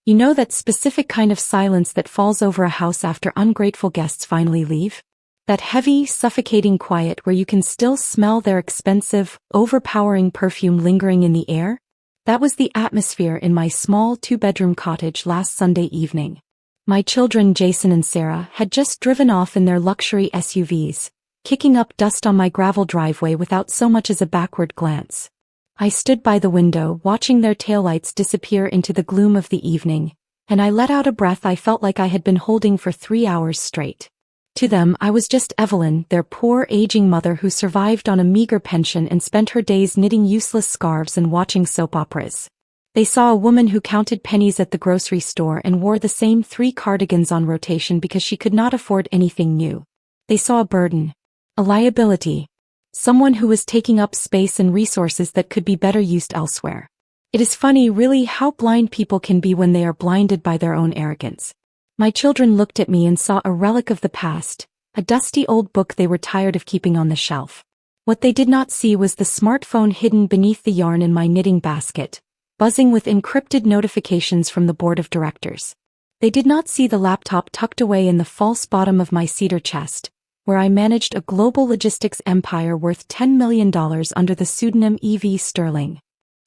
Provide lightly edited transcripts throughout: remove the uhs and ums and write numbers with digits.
You know that specific kind of silence that falls over a house after ungrateful guests finally leave? That heavy, suffocating quiet where you can still smell their expensive, overpowering perfume lingering in the air? That was the atmosphere in my small two-bedroom cottage last Sunday evening. My children Jason and Sarah had just driven off in their luxury SUVs, kicking up dust on my gravel driveway without so much as a backward glance. I stood by the window watching their taillights disappear into the gloom of the evening, and I let out a breath I felt like I had been holding for 3 hours straight. To them, I was just Evelyn, their poor aging mother who survived on a meager pension and spent her days knitting useless scarves and watching soap operas. They saw a woman who counted pennies at the grocery store and wore the same 3 cardigans on rotation because she could not afford anything new. They saw a burden, a liability, someone who was taking up space and resources that could be better used elsewhere. It is funny really how blind people can be when they are blinded by their own arrogance. My children looked at me and saw a relic of the past, a dusty old book they were tired of keeping on the shelf. What they did not see was the smartphone hidden beneath the yarn in my knitting basket, buzzing with encrypted notifications from the board of directors. They did not see the laptop tucked away in the false bottom of my cedar chest, where I managed a global logistics empire worth $10 million under the pseudonym EV Sterling.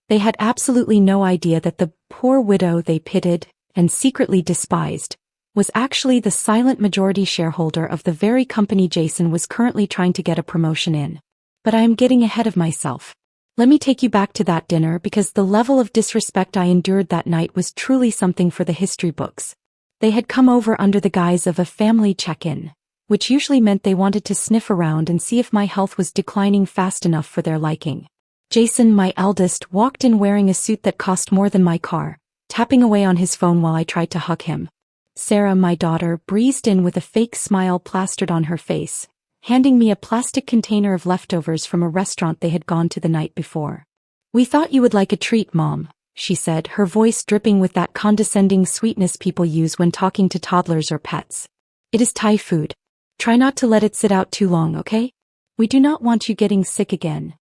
They had absolutely no idea that the poor widow they pitied and secretly despised was actually the silent majority shareholder of the very company Jason was currently trying to get a promotion in. But I am getting ahead of myself. Let me take you back to that dinner because the level of disrespect I endured that night was truly something for the history books. They had come over under the guise of a family check-in, which usually meant they wanted to sniff around and see if my health was declining fast enough for their liking. Jason, my eldest, walked in wearing a suit that cost more than my car, tapping away on his phone while I tried to hug him. Sarah, my daughter, breezed in with a fake smile plastered on her face, handing me a plastic container of leftovers from a restaurant they had gone to the night before. "We thought you would like a treat, Mom," she said, her voice dripping with that condescending sweetness people use when talking to toddlers or pets. "It is Thai food. Try not to let it sit out too long, okay? We do not want you getting sick again."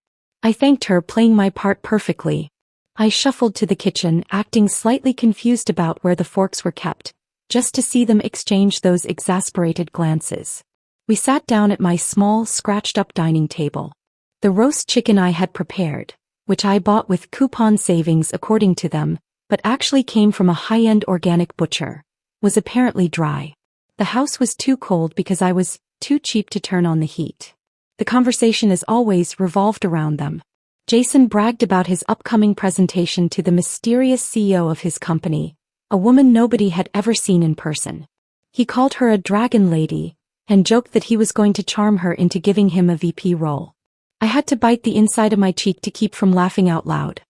I thanked her, playing my part perfectly. I shuffled to the kitchen, acting slightly confused about where the forks were kept, just to see them exchange those exasperated glances. We sat down at my small, scratched-up dining table. The roast chicken I had prepared, which I bought with coupon savings according to them, but actually came from a high-end organic butcher, was apparently dry. The house was too cold because I was too cheap to turn on the heat. The conversation as always revolved around them. Jason bragged about his upcoming presentation to the mysterious CEO of his company, a woman nobody had ever seen in person. He called her a dragon lady, and joked that he was going to charm her into giving him a VP role. I had to bite the inside of my cheek to keep from laughing out loud.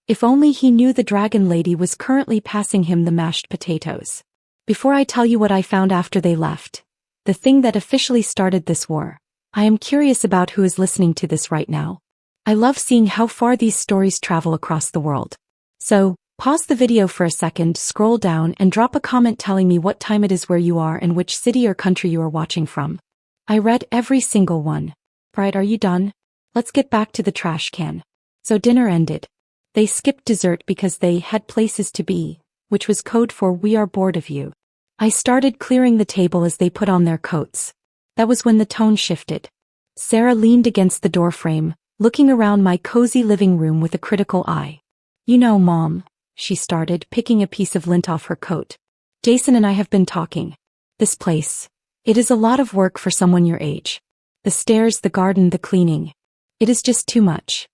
If only he knew the dragon lady was currently passing him the mashed potatoes. Before I tell you what I found after they left, the thing that officially started this war, I am curious about who is listening to this right now. I love seeing how far these stories travel across the world. So, pause the video for a second, scroll down, and drop a comment telling me what time it is where you are and which city or country you are watching from. I read every single one. Right, are you done? Let's get back to the trash can. So dinner ended. They skipped dessert because they had places to be, which was code for "we are bored of you." I started clearing the table as they put on their coats. That was when the tone shifted. Sarah leaned against the doorframe, looking around my cozy living room with a critical eye. "You know, Mom," she started, picking a piece of lint off her coat. "Jason and I have been talking. This place, it is a lot of work for someone your age. The stairs, the garden, the cleaning. It is just too much."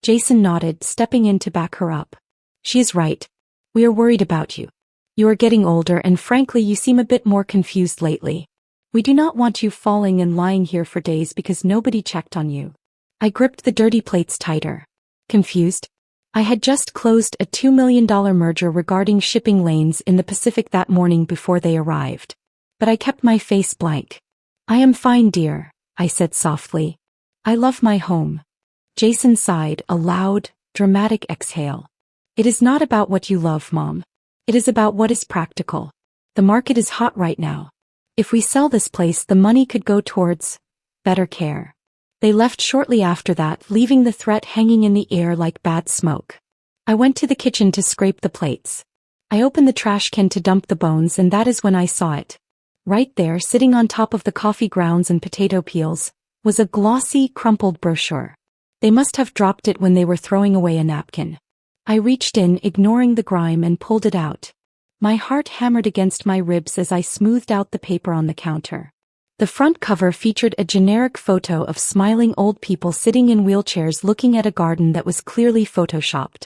Jason nodded, stepping in to back her up. "She is right. We are worried about you. You are getting older and frankly you seem a bit more confused lately. We do not want you falling and lying here for days because nobody checked on you." I gripped the dirty plates tighter. Confused? I had just closed a $2 million merger regarding shipping lanes in the Pacific that morning before they arrived. But I kept my face blank. "I am fine, dear," I said softly. "I love my home." Jason sighed, a loud, dramatic exhale. "It is not about what you love, Mom. It is about what is practical. The market is hot right now. If we sell this place, the money could go towards better care." They left shortly after that, leaving the threat hanging in the air like bad smoke. I went to the kitchen to scrape the plates. I opened the trash can to dump the bones, and that is when I saw it. Right there, sitting on top of the coffee grounds and potato peels, was a glossy, crumpled brochure. They must have dropped it when they were throwing away a napkin. I reached in, ignoring the grime, and pulled it out. My heart hammered against my ribs as I smoothed out the paper on the counter. The front cover featured a generic photo of smiling old people sitting in wheelchairs looking at a garden that was clearly photoshopped.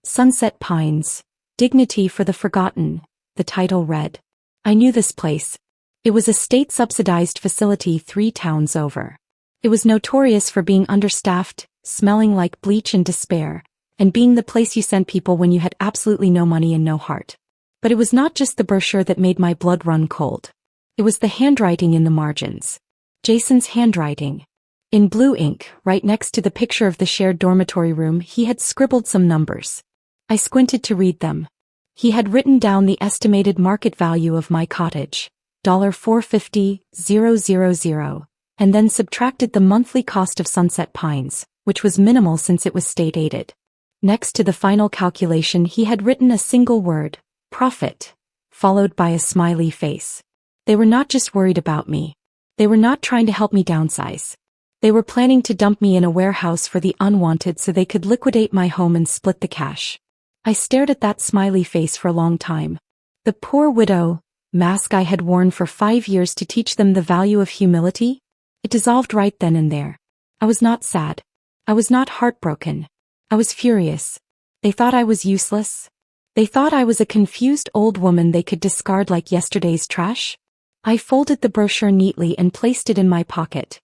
Sunset Pines, Dignity for the Forgotten, the title read. I knew this place. It was a state-subsidized facility 3 towns over. It was notorious for being understaffed, smelling like bleach and despair, and being the place you sent people when you had absolutely no money and no heart. But it was not just the brochure that made my blood run cold. It was the handwriting in the margins. Jason's handwriting. In blue ink, right next to the picture of the shared dormitory room, he had scribbled some numbers. I squinted to read them. He had written down the estimated market value of my cottage, $450,000, and then subtracted the monthly cost of Sunset Pines, which was minimal since it was state-aided. Next to the final calculation, he had written a single word, profit, followed by a smiley face. They were not just worried about me. They were not trying to help me downsize. They were planning to dump me in a warehouse for the unwanted so they could liquidate my home and split the cash. I stared at that smiley face for a long time. The poor widow mask I had worn for 5 years to teach them the value of humility? It dissolved right then and there. I was not sad. I was not heartbroken. I was furious. They thought I was useless. They thought I was a confused old woman they could discard like yesterday's trash. I folded the brochure neatly and placed it in my pocket.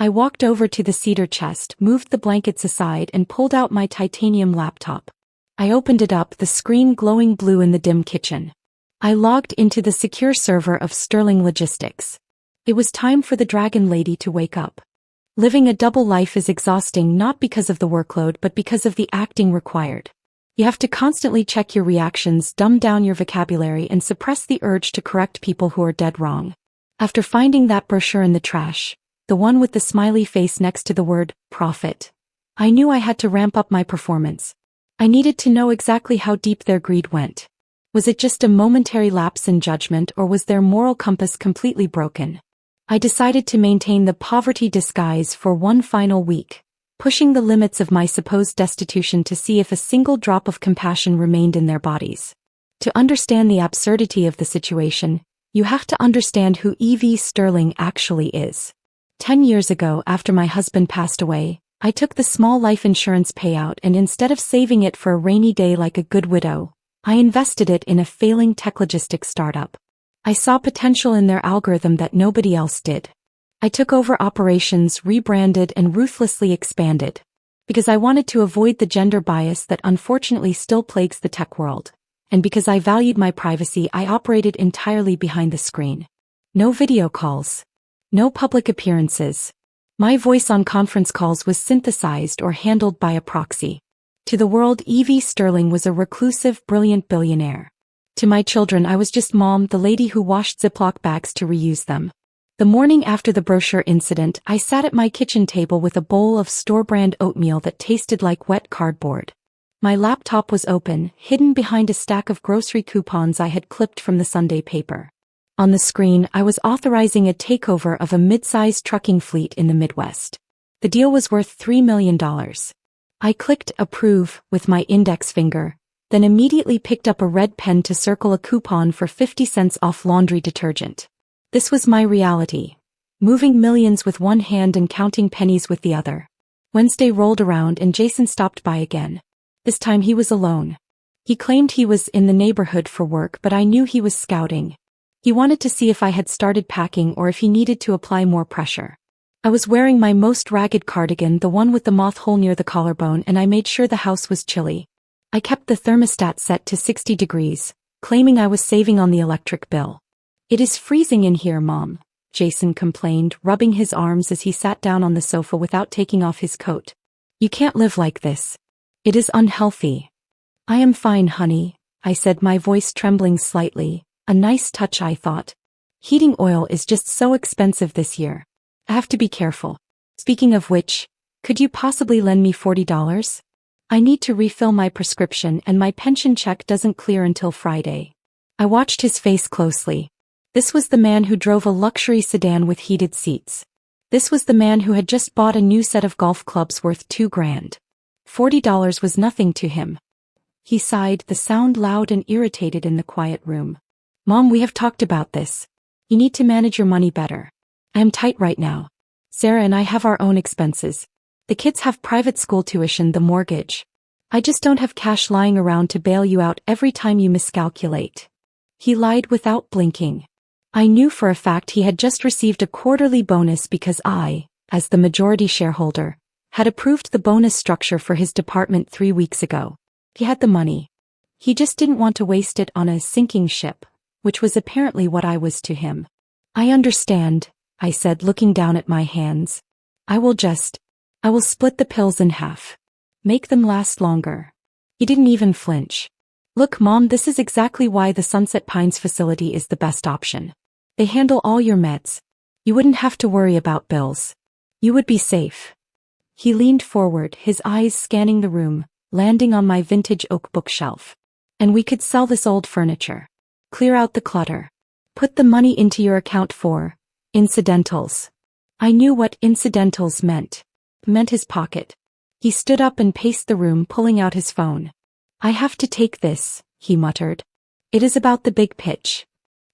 I walked over to the cedar chest, moved the blankets aside, and pulled out my titanium laptop. I opened it up, the screen glowing blue in the dim kitchen. I logged into the secure server of Sterling Logistics. It was time for the dragon lady to wake up. Living a double life is exhausting, not because of the workload but because of the acting required. You have to constantly check your reactions, dumb down your vocabulary, and suppress the urge to correct people who are dead wrong. After finding that brochure in the trash, the one with the smiley face next to the word profit, I knew I had to ramp up my performance. I needed to know exactly how deep their greed went. Was it just a momentary lapse in judgment, or was their moral compass completely broken? I decided to maintain the poverty disguise for one final week, pushing the limits of my supposed destitution to see if a single drop of compassion remained in their bodies. To understand the absurdity of the situation, you have to understand who Evie Sterling actually is. 10 years ago, after my husband passed away, I took the small life insurance payout and instead of saving it for a rainy day like a good widow, I invested it in a failing tech logistics startup. I saw potential in their algorithm that nobody else did. I took over operations, rebranded, and ruthlessly expanded. Because I wanted to avoid the gender bias that unfortunately still plagues the tech world. And because I valued my privacy, I operated entirely behind the screen. No video calls. No public appearances. My voice on conference calls was synthesized or handled by a proxy. To the world, Evie Sterling was a reclusive, brilliant billionaire. To my children, I was just Mom, the lady who washed Ziploc bags to reuse them. The morning after the brochure incident, I sat at my kitchen table with a bowl of store-brand oatmeal that tasted like wet cardboard. My laptop was open, hidden behind a stack of grocery coupons I had clipped from the Sunday paper. On the screen, I was authorizing a takeover of a mid-sized trucking fleet in the Midwest. The deal was worth $3 million. I clicked approve with my index finger, then immediately picked up a red pen to circle a coupon for 50 cents off laundry detergent. This was my reality. Moving millions with one hand and counting pennies with the other. Wednesday rolled around and Jason stopped by again. This time he was alone. He claimed he was in the neighborhood for work, but I knew he was scouting. He wanted to see if I had started packing or if he needed to apply more pressure. I was wearing my most ragged cardigan, the one with the moth hole near the collarbone, and I made sure the house was chilly. I kept the thermostat set to 60 degrees, claiming I was saving on the electric bill. "It is freezing in here, Mom," Jason complained, rubbing his arms as he sat down on the sofa without taking off his coat. "You can't live like this. It is unhealthy." "I am fine, honey," I said, my voice trembling slightly. A nice touch, I thought. "Heating oil is just so expensive this year. I have to be careful. Speaking of which, could you possibly lend me $40? I need to refill my prescription and my pension check doesn't clear until Friday. I watched his face closely. This was the man who drove a luxury sedan with heated seats. This was the man who had just bought a new set of golf clubs worth $2,000. $40 was nothing to him. He sighed, the sound loud and irritated in the quiet room. Mom, we have talked about this. You need to manage your money better. I am tight right now. Sarah and I have our own expenses. The kids have private school tuition, the mortgage. I just don't have cash lying around to bail you out every time you miscalculate. He lied without blinking. I knew for a fact he had just received a quarterly bonus because I, as the majority shareholder, had approved the bonus structure for his department 3 weeks ago. He had the money. He just didn't want to waste it on a sinking ship, which was apparently what I was to him. I understand, I said, looking down at my hands. I will split the pills in half. Make them last longer. He didn't even flinch. Look, Mom, this is exactly why the Sunset Pines facility is the best option. They handle all your meds. You wouldn't have to worry about bills. You would be safe. He leaned forward, his eyes scanning the room, landing on my vintage oak bookshelf. And we could sell this old furniture. Clear out the clutter. Put the money into your account for incidentals. I knew what incidentals meant. Meant his pocket. He stood up and paced the room, pulling out his phone. I have to take this, he muttered. It is about the big pitch.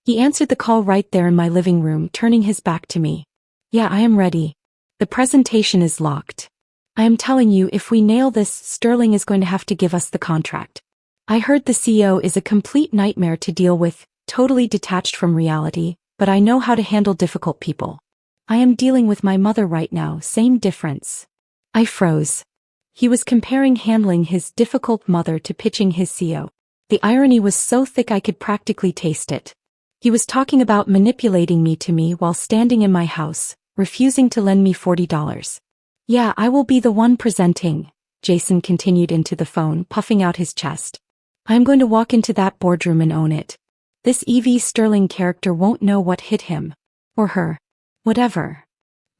He answered the call right there in my living room, turning his back to me. Yeah, I am ready. The presentation is locked. I am telling you, if we nail this, Sterling is going to have to give us the contract. I heard the CEO is a complete nightmare to deal with, totally detached from reality, but I know how to handle difficult people. I am dealing with my mother right now, same difference. I froze. He was comparing handling his difficult mother to pitching his CEO. The irony was so thick I could practically taste it. He was talking about manipulating me while standing in my house, refusing to lend me $40. Yeah, I will be the one presenting, Jason continued into the phone, puffing out his chest. I am going to walk into that boardroom and own it. This Evie Sterling character won't know what hit him. Or her. Whatever.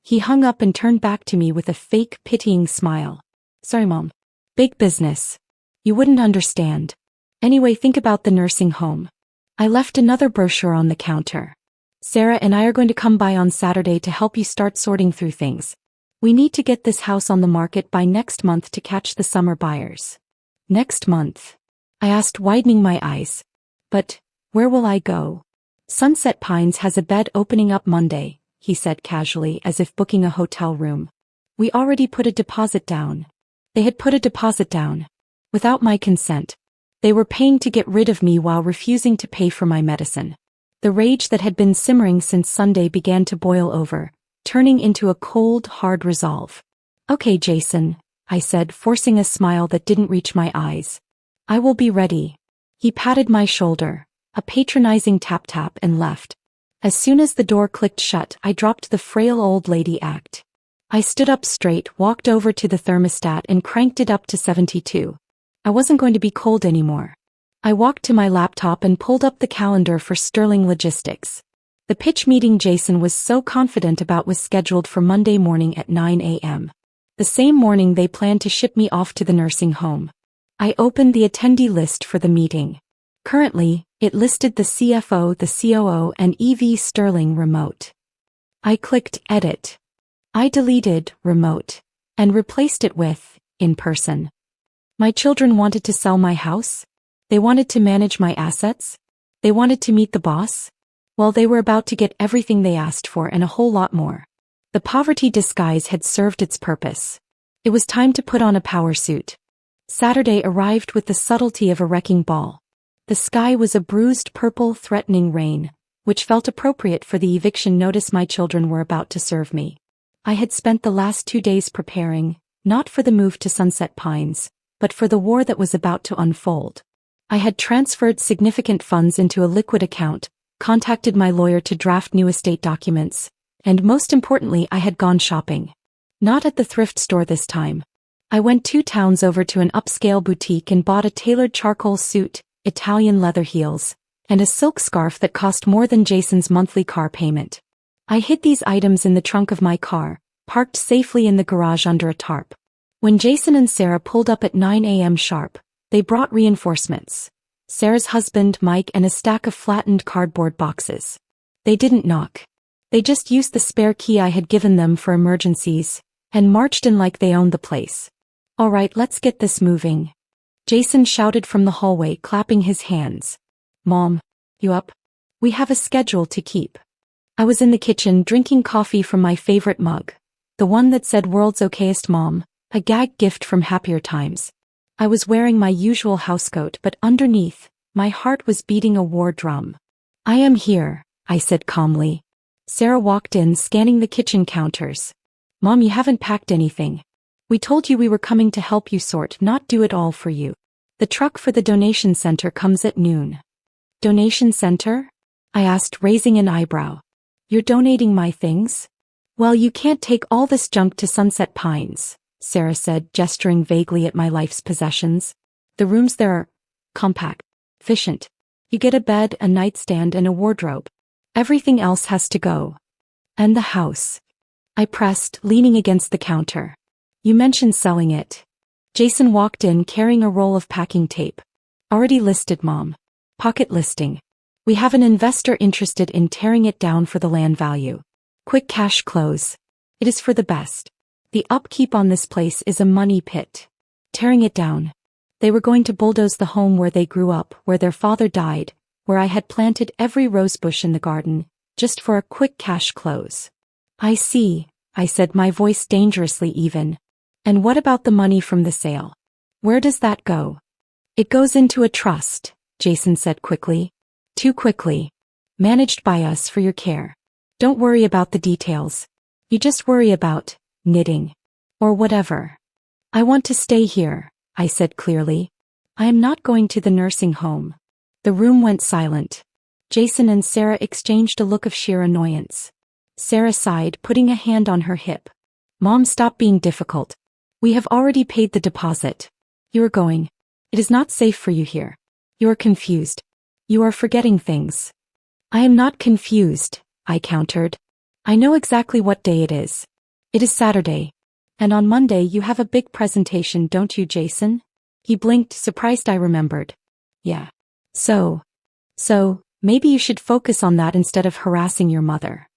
He hung up and turned back to me with a fake, pitying smile. Sorry, Mom. Big business. You wouldn't understand. Anyway, think about the nursing home. I left another brochure on the counter. Sarah and I are going to come by on Saturday to help you start sorting through things. We need to get this house on the market by next month to catch the summer buyers. Next month? I asked, widening my eyes. But where will I go? Sunset Pines has a bed opening up Monday, he said casually, as if booking a hotel room. We already put a deposit down. They had put a deposit down. Without my consent. They were paying to get rid of me while refusing to pay for my medicine. The rage that had been simmering since Sunday began to boil over, turning into a cold, hard resolve. Okay, Jason, I said, forcing a smile that didn't reach my eyes. I will be ready. He patted my shoulder, a patronizing tap-tap, and left. As soon as the door clicked shut, I dropped the frail old lady act. I stood up straight, walked over to the thermostat and cranked it up to 72. I wasn't going to be cold anymore. I walked to my laptop and pulled up the calendar for Sterling Logistics. The pitch meeting Jason was so confident about was scheduled for Monday morning at 9 a.m. The same morning they planned to ship me off to the nursing home. I opened the attendee list for the meeting. Currently, it listed the CFO, the COO, and EV Sterling remote. I clicked Edit. I deleted remote and replaced it with in person. My children wanted to sell my house. They wanted to manage my assets. They wanted to meet the boss. Well, they were about to get everything they asked for and a whole lot more. The poverty disguise had served its purpose. It was time to put on a power suit. Saturday arrived with the subtlety of a wrecking ball. The sky was a bruised purple, threatening rain, which felt appropriate for the eviction notice my children were about to serve me. I had spent the last 2 days preparing, not for the move to Sunset Pines, but for the war that was about to unfold. I had transferred significant funds into a liquid account, contacted my lawyer to draft new estate documents, and most importantly, I had gone shopping. Not at the thrift store this time. I went 2 towns over to an upscale boutique and bought a tailored charcoal suit, Italian leather heels, and a silk scarf that cost more than Jason's monthly car payment. I hid these items in the trunk of my car, parked safely in the garage under a tarp. When Jason and Sarah pulled up at 9 a.m. sharp, they brought reinforcements. Sarah's husband, Mike, and a stack of flattened cardboard boxes. They didn't knock. They just used the spare key I had given them for emergencies, and marched in like they owned the place. "All right, let's get this moving," Jason shouted from the hallway, clapping his hands. "Mom, you up? We have a schedule to keep." I was in the kitchen drinking coffee from my favorite mug, the one that said "World's Okayest Mom," a gag gift from happier times. I was wearing my usual housecoat, but underneath, my heart was beating a war drum. "I am here," I said calmly. Sarah walked in, scanning the kitchen counters. "Mom, you haven't packed anything. We told you we were coming to help you sort, not do it all for you. The truck for the donation center comes at noon." "Donation center?" I asked, raising an eyebrow. "You're donating my things?" "Well, you can't take all this junk to Sunset Pines," Sarah said, gesturing vaguely at my life's possessions. "The rooms there are compact, efficient. You get a bed, a nightstand, and a wardrobe. Everything else has to go." "And the house?" I pressed, leaning against the counter. "You mentioned selling it." Jason walked in carrying a roll of packing tape. "Already listed, Mom. Pocket listing. We have an investor interested in tearing it down for the land value. Quick cash close. It is for the best. The upkeep on this place is a money pit. Tearing it down. They were going to bulldoze the home where they grew up, where their father died, where I had planted every rosebush in the garden, just for a quick cash close." "I see," I said, my voice dangerously even. "And what about the money from the sale? Where does that go?" "It goes into a trust," Jason said quickly. "Too quickly. Managed by us for your care. Don't worry about the details. You just worry about knitting. Or whatever." "I want to stay here," I said clearly. "I am not going to the nursing home." The room went silent. Jason and Sarah exchanged a look of sheer annoyance. Sarah sighed, putting a hand on her hip. "Mom, stop being difficult. We have already paid the deposit. You are going. It is not safe for you here. You are confused. You are forgetting things." "I am not confused," I countered. "I know exactly what day it is. It is Saturday. And on Monday you have a big presentation, don't you, Jason?" He blinked, surprised I remembered. "Yeah. So, maybe you should focus on that instead of harassing your mother."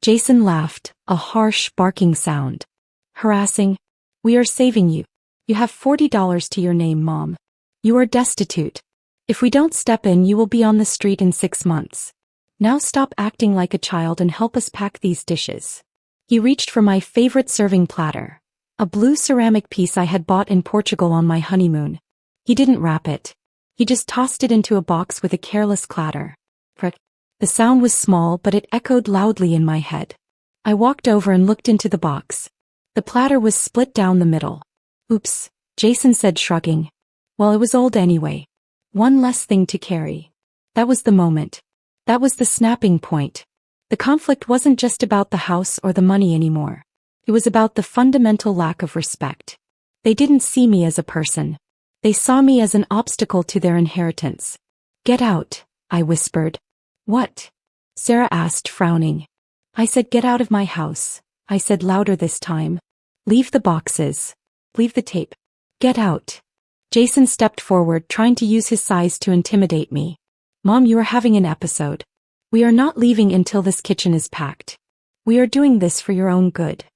Jason laughed, a harsh, barking sound. "Harassing? We are saving you. You have $40 to your name, Mom. You are destitute. If we don't step in, you will be on the street in 6 months. Now stop acting like a child and help us pack these dishes." He reached for my favorite serving platter, a blue ceramic piece I had bought in Portugal on my honeymoon. He didn't wrap it. He just tossed it into a box with a careless clatter. Frick. The sound was small, but it echoed loudly in my head. I walked over and looked into the box. The platter was split down the middle. "Oops," Jason said, shrugging. "Well, it was old anyway. One less thing to carry." That was the moment. That was the snapping point. The conflict wasn't just about the house or the money anymore. It was about the fundamental lack of respect. They didn't see me as a person. They saw me as an obstacle to their inheritance. "Get out," I whispered. "What?" Sarah asked, frowning. "I said get out of my house," I said louder this time. "Leave the boxes. Leave the tape. Get out." Jason stepped forward, trying to use his size to intimidate me. "Mom, you are having an episode. We are not leaving until this kitchen is packed. We are doing this for your own good.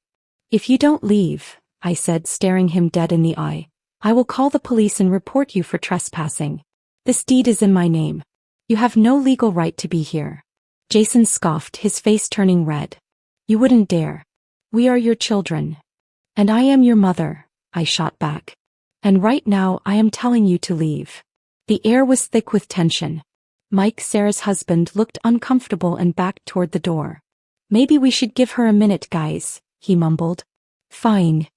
If you don't leave," I said, staring him dead in the eye, "I will call the police and report you for trespassing. This deed is in my name. You have no legal right to be here." Jason scoffed, his face turning red. "You wouldn't dare. We are your children. And I am your mother," I shot back. "And right now I am telling you to leave." The air was thick with tension. Mike, Sarah's husband, looked uncomfortable and backed toward the door. "Maybe we should give her a minute, guys," he mumbled. "Fine."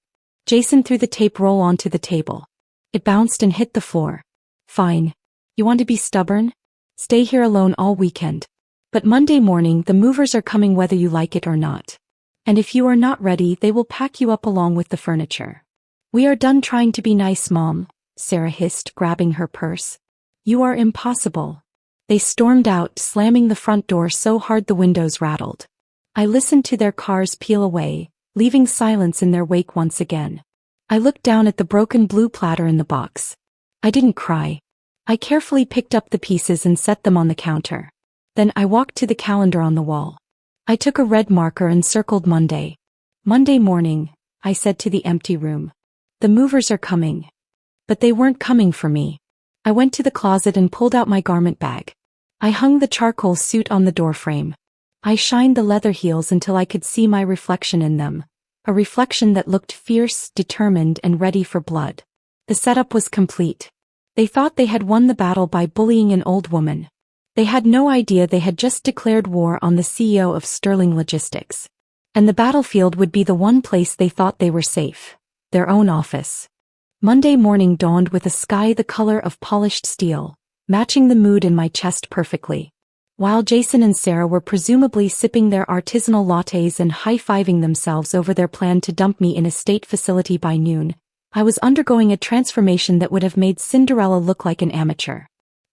Jason threw the tape roll onto the table. It bounced and hit the floor. "Fine. You want to be stubborn? Stay here alone all weekend. But Monday morning the movers are coming whether you like it or not. And if you are not ready, they will pack you up along with the furniture." "We are done trying to be nice, Mom," Sarah hissed, grabbing her purse. "You are impossible." They stormed out, slamming the front door so hard the windows rattled. I listened to their cars peel away, leaving silence in their wake once again. I looked down at the broken blue platter in the box. I didn't cry. I carefully picked up the pieces and set them on the counter. Then I walked to the calendar on the wall. I took a red marker and circled Monday. Monday morning, I said to the empty room. The movers are coming. But they weren't coming for me. I went to the closet and pulled out my garment bag. I hung the charcoal suit on the doorframe. I shined the leather heels until I could see my reflection in them, a reflection that looked fierce, determined, and ready for blood. The setup was complete. They thought they had won the battle by bullying an old woman. They had no idea they had just declared war on the CEO of Sterling Logistics. And the battlefield would be the one place they thought they were safe, their own office. Monday morning dawned with a sky the color of polished steel, matching the mood in my chest perfectly. While Jason and Sarah were presumably sipping their artisanal lattes and high-fiving themselves over their plan to dump me in a state facility by noon, I was undergoing a transformation that would have made Cinderella look like an amateur.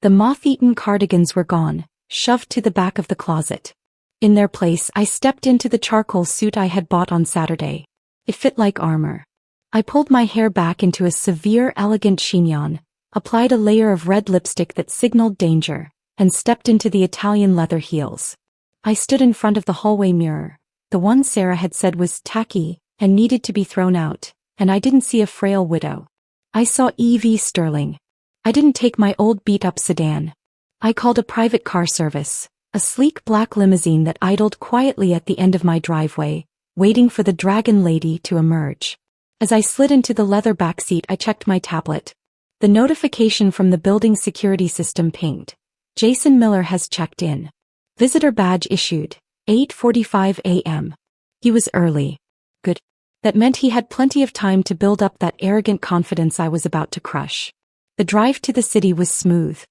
The moth-eaten cardigans were gone, shoved to the back of the closet. In their place, I stepped into the charcoal suit I had bought on Saturday. It fit like armor. I pulled my hair back into a severe, elegant chignon, applied a layer of red lipstick that signaled danger, and stepped into the Italian leather heels. I stood in front of the hallway mirror, the one Sarah had said was tacky and needed to be thrown out, and I didn't see a frail widow. I saw Evie Sterling. I didn't take my old beat-up sedan. I called a private car service, a sleek black limousine that idled quietly at the end of my driveway, waiting for the dragon lady to emerge. As I slid into the leather backseat, I checked my tablet. The notification from the building security system pinged. Jason Miller has checked in. Visitor badge issued. 8:45 a.m. He was early. Good. That meant he had plenty of time to build up that arrogant confidence I was about to crush. The drive to the city was smooth.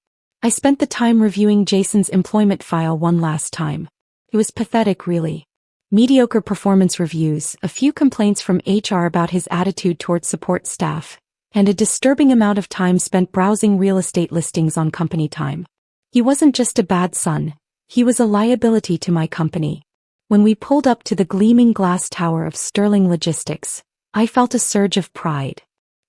I spent the time reviewing Jason's employment file one last time. It was pathetic, really. Mediocre performance reviews, a few complaints from HR about his attitude towards support staff, and a disturbing amount of time spent browsing real estate listings on company time. He wasn't just a bad son, he was a liability to my company. When we pulled up to the gleaming glass tower of Sterling Logistics, I felt a surge of pride.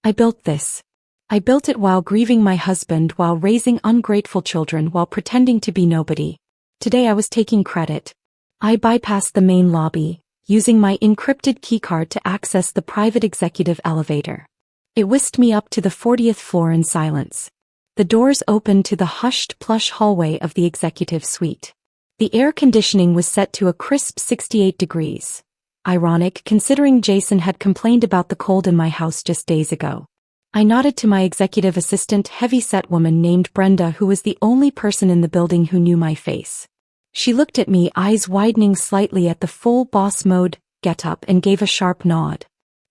I built this. I built it while grieving my husband, while raising ungrateful children, while pretending to be nobody. Today I was taking credit. I bypassed the main lobby, using my encrypted keycard to access the private executive elevator. It whisked me up to the 40th floor in silence. The doors opened to the hushed plush hallway of the executive suite. The air conditioning was set to a crisp 68 degrees. Ironic, considering Jason had complained about the cold in my house just days ago. I nodded to my executive assistant, heavy-set woman named Brenda, who was the only person in the building who knew my face. She looked at me, eyes widening slightly at the full boss mode get-up, and gave a sharp nod.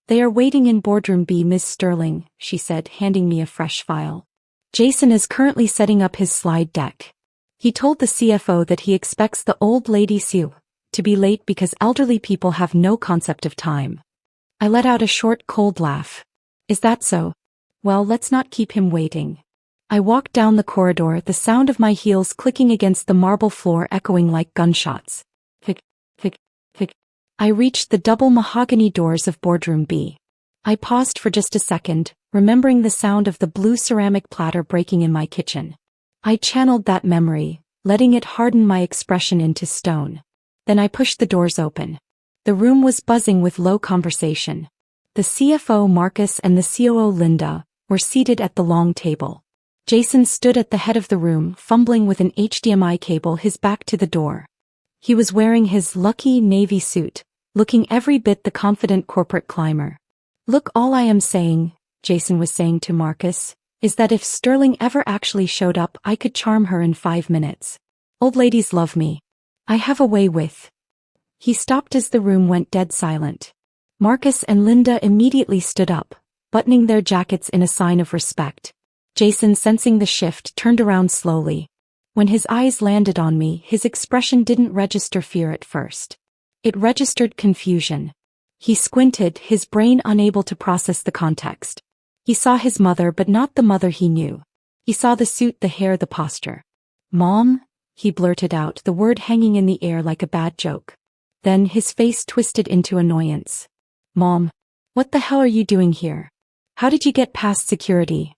"They are waiting in boardroom B, Miss Sterling," she said, handing me a fresh file. "Jason is currently setting up his slide deck. He told the CFO that he expects the old lady Sue to be late because elderly people have no concept of time." I let out a short, cold laugh. "Is that so? Well, let's not keep him waiting." I walked down the corridor, the sound of my heels clicking against the marble floor echoing like gunshots. Hic, hic, hic. I reached the double mahogany doors of boardroom B. I paused for just a second, remembering the sound of the blue ceramic platter breaking in my kitchen. I channeled that memory, letting it harden my expression into stone. Then I pushed the doors open. The room was buzzing with low conversation. The CFO Marcus and the COO Linda were seated at the long table. Jason stood at the head of the room, fumbling with an HDMI cable, his back to the door. He was wearing his lucky navy suit, looking every bit the confident corporate climber. "Look, all I am saying," Jason was saying to Marcus, "is that if Sterling ever actually showed up, I could charm her in 5 minutes. Old ladies love me. I have a way with..." He stopped as the room went dead silent. Marcus and Linda immediately stood up, buttoning their jackets in a sign of respect. Jason, sensing the shift, turned around slowly. When his eyes landed on me, his expression didn't register fear at first. It registered confusion. He squinted, his brain unable to process the context. He saw his mother, but not the mother he knew. He saw the suit, the hair, the posture. "Mom?" he blurted out, the word hanging in the air like a bad joke. Then his face twisted into annoyance. "Mom, what the hell are you doing here?" How did you get past security?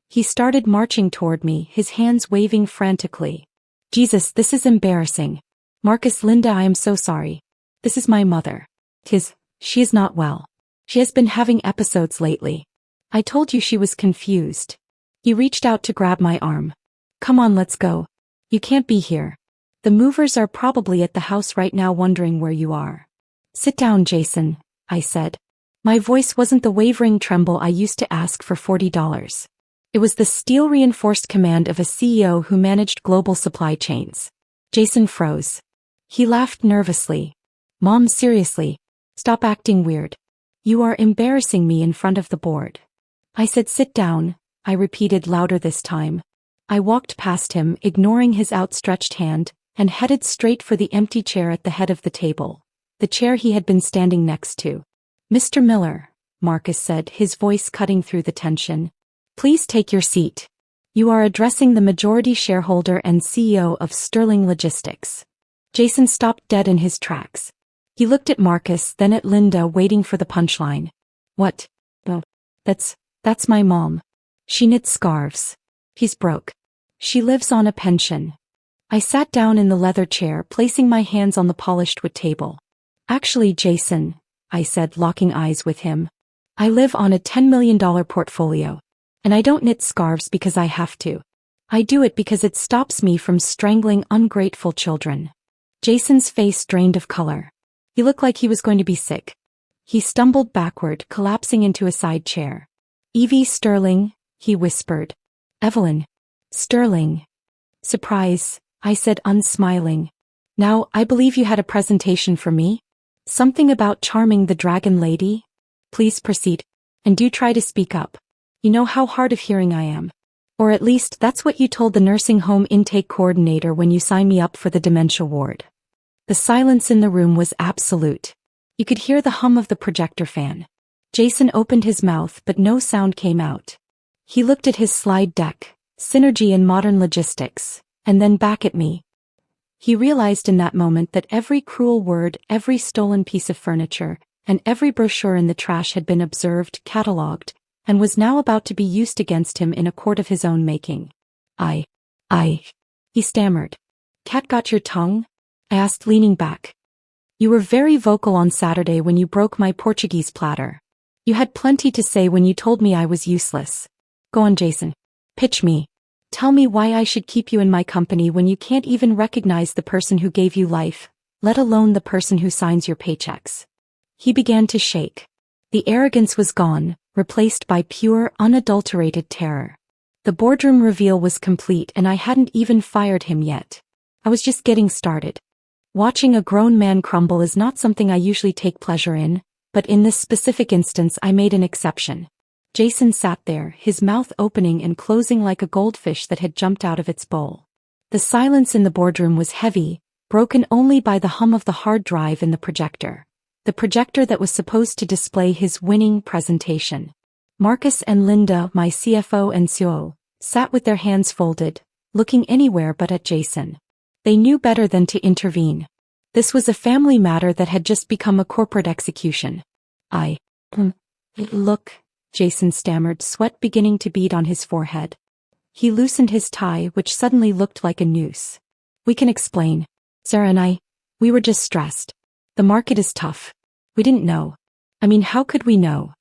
He started marching toward me, his hands waving frantically. Jesus, this is embarrassing. Marcus, Linda, I am so sorry. This is my mother. She is not well. She has been having episodes lately. I told you she was confused. He reached out to grab my arm. Come on, let's go. You can't be here. The movers are probably at the house right now wondering where you are. Sit down, Jason, I said. My voice wasn't the wavering tremble I used to ask for $40. It was the steel-reinforced command of a CEO who managed global supply chains. Jason froze. He laughed nervously. Mom, seriously. Stop acting weird. You are embarrassing me in front of the board. I said sit down, I repeated louder this time. I walked past him, ignoring his outstretched hand, and headed straight for the empty chair at the head of the table, the chair he had been standing next to. Mr. Miller, Marcus said, his voice cutting through the tension. Please take your seat. You are addressing the majority shareholder and CEO of Sterling Logistics. Jason stopped dead in his tracks. He looked at Marcus, then at Linda, waiting for the punchline. What? Oh, that's my mom. She knits scarves. He's broke. She lives on a pension. I sat down in the leather chair, placing my hands on the polished wood table. Actually, Jason, I said, locking eyes with him. I live on a $10 million portfolio. And I don't knit scarves because I have to. I do it because it stops me from strangling ungrateful children. Jason's face drained of color. He looked like he was going to be sick. He stumbled backward, collapsing into a side chair. Evie Sterling, he whispered. Evelyn. Sterling. Surprise, I said, unsmiling. Now, I believe you had a presentation for me? Something about charming the dragon lady? Please proceed. And do try to speak up. You know how hard of hearing I am. Or at least that's what you told the nursing home intake coordinator when you signed me up for the dementia ward. The silence in the room was absolute. You could hear the hum of the projector fan. Jason opened his mouth, but no sound came out. He looked at his slide deck, Synergy in Modern Logistics, and then back at me. He realized in that moment that every cruel word, every stolen piece of furniture, and every brochure in the trash had been observed, catalogued, and was now about to be used against him in a court of his own making. He stammered. Cat got your tongue? I asked, leaning back. You were very vocal on Saturday when you broke my Portuguese platter. You had plenty to say when you told me I was useless. Go on, Jason. Pitch me. Tell me why I should keep you in my company when you can't even recognize the person who gave you life, let alone the person who signs your paychecks. He began to shake. The arrogance was gone, replaced by pure, unadulterated terror. The boardroom reveal was complete and I hadn't even fired him yet. I was just getting started. Watching a grown man crumble is not something I usually take pleasure in, but in this specific instance I made an exception. Jason sat there, his mouth opening and closing like a goldfish that had jumped out of its bowl. The silence in the boardroom was heavy, broken only by the hum of the hard drive in the projector that was supposed to display his winning presentation. Marcus and Linda, my CFO and COO, sat with their hands folded, looking anywhere but at Jason. They knew better than to intervene. This was a family matter that had just become a corporate execution. Look, Jason stammered, sweat beginning to bead on his forehead. He loosened his tie, which suddenly looked like a noose. We can explain. Sarah and we were just stressed. The market is tough. We didn't know. I mean, how could we know?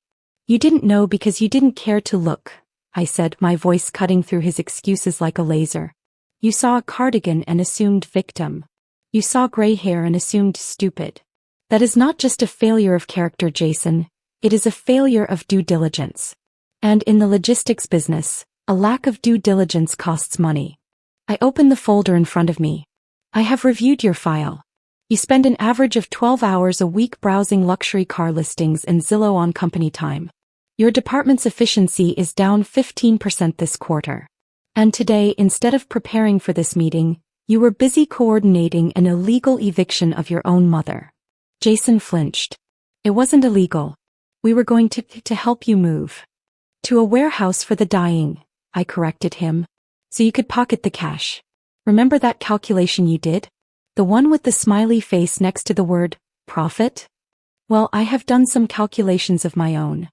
You didn't know because you didn't care to look, I said, my voice cutting through his excuses like a laser. You saw a cardigan and assumed victim. You saw gray hair and assumed stupid. That is not just a failure of character, Jason. It is a failure of due diligence. And in the logistics business, a lack of due diligence costs money. I opened the folder in front of me. I have reviewed your file. You spend an average of 12 hours a week browsing luxury car listings and Zillow on company time. Your department's efficiency is down 15% this quarter. And today, instead of preparing for this meeting, you were busy coordinating an illegal eviction of your own mother. Jason flinched. It wasn't illegal. We were going to help you move. To a warehouse for the dying, I corrected him. So you could pocket the cash. Remember that calculation you did? The one with the smiley face next to the word, profit? Well, I have done some calculations of my own.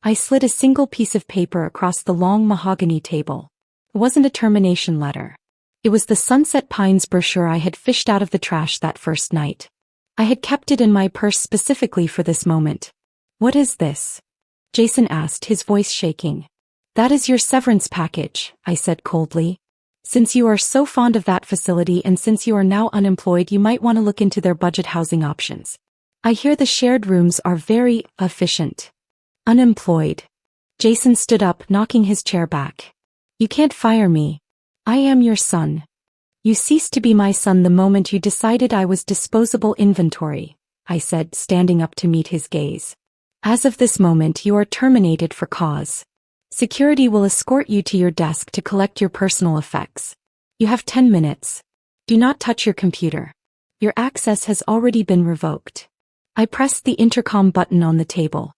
I slid a single piece of paper across the long mahogany table. It wasn't a termination letter. It was the Sunset Pines brochure I had fished out of the trash that first night. I had kept it in my purse specifically for this moment. "What is this?" Jason asked, his voice shaking. "That is your severance package," I said coldly. "Since you are so fond of that facility and since you are now unemployed, you might want to look into their budget housing options. I hear the shared rooms are very efficient." "Unemployed." Jason stood up, knocking his chair back. "You can't fire me. I am your son. You ceased to be my son the moment you decided I was disposable inventory," I said, standing up to meet his gaze. "As of this moment, you are terminated for cause. Security will escort you to your desk to collect your personal effects. You have 10 minutes. Do not touch your computer. Your access has already been revoked." I pressed the intercom button on the table.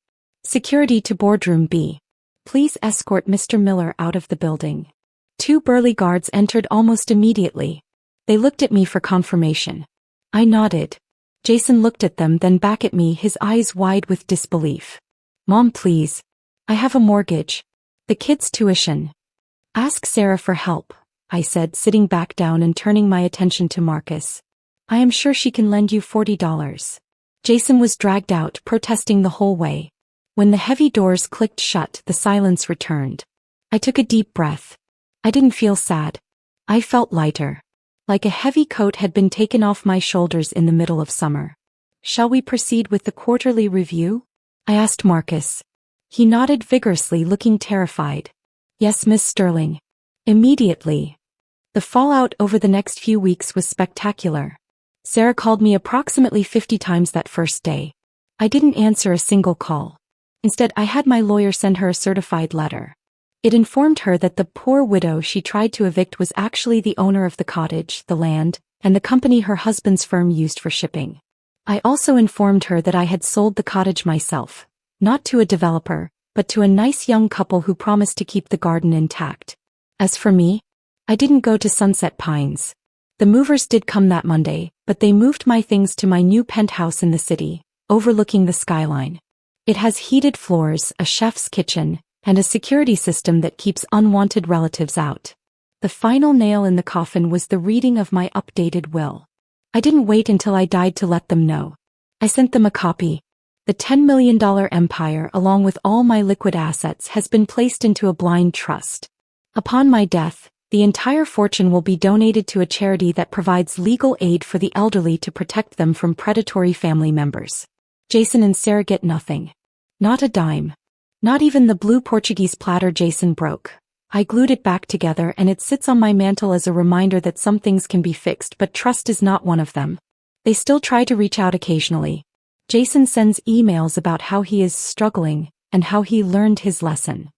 "Security to boardroom B. Please escort Mr. Miller out of the building." 2 burly guards entered almost immediately. They looked at me for confirmation. I nodded. Jason looked at them, then back at me, his eyes wide with disbelief. "Mom, please. I have a mortgage. The kids' tuition." "Ask Sarah for help," I said, sitting back down and turning my attention to Marcus. "I am sure she can lend you $40. Jason was dragged out, protesting the whole way. When the heavy doors clicked shut, the silence returned. I took a deep breath. I didn't feel sad. I felt lighter. Like a heavy coat had been taken off my shoulders in the middle of summer. "Shall we proceed with the quarterly review?" I asked Marcus. He nodded vigorously, looking terrified. "Yes, Miss Sterling. Immediately." The fallout over the next few weeks was spectacular. Sarah called me approximately 50 times that first day. I didn't answer a single call. Instead, I had my lawyer send her a certified letter. It informed her that the poor widow she tried to evict was actually the owner of the cottage, the land, and the company her husband's firm used for shipping. I also informed her that I had sold the cottage myself, not to a developer, but to a nice young couple who promised to keep the garden intact. As for me, I didn't go to Sunset Pines. The movers did come that Monday, but they moved my things to my new penthouse in the city, overlooking the skyline. It has heated floors, a chef's kitchen, and a security system that keeps unwanted relatives out. The final nail in the coffin was the reading of my updated will. I didn't wait until I died to let them know. I sent them a copy. The $10 million empire, along with all my liquid assets, has been placed into a blind trust. Upon my death, the entire fortune will be donated to a charity that provides legal aid for the elderly to protect them from predatory family members. Jason and Sarah get nothing. Not a dime. Not even the blue Portuguese platter Jason broke. I glued it back together and it sits on my mantle as a reminder that some things can be fixed, but trust is not one of them. They still try to reach out occasionally. Jason sends emails about how he is struggling and how he learned his lesson.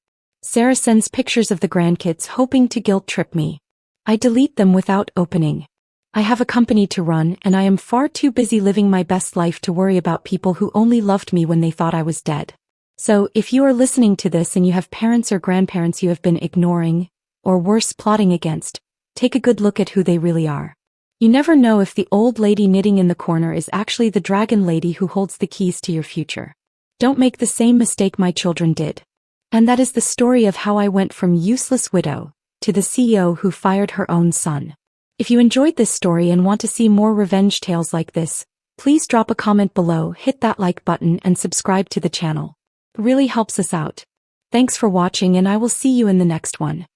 Sarah sends pictures of the grandkids, hoping to guilt trip me. I delete them without opening. I have a company to run and I am far too busy living my best life to worry about people who only loved me when they thought I was dead. So, if you are listening to this and you have parents or grandparents you have been ignoring, or worse, plotting against, take a good look at who they really are. You never know if the old lady knitting in the corner is actually the dragon lady who holds the keys to your future. Don't make the same mistake my children did. And that is the story of how I went from useless widow to the CEO who fired her own son. If you enjoyed this story and want to see more revenge tales like this, please drop a comment below, hit that like button, and subscribe to the channel. It really helps us out. Thanks for watching and I will see you in the next one.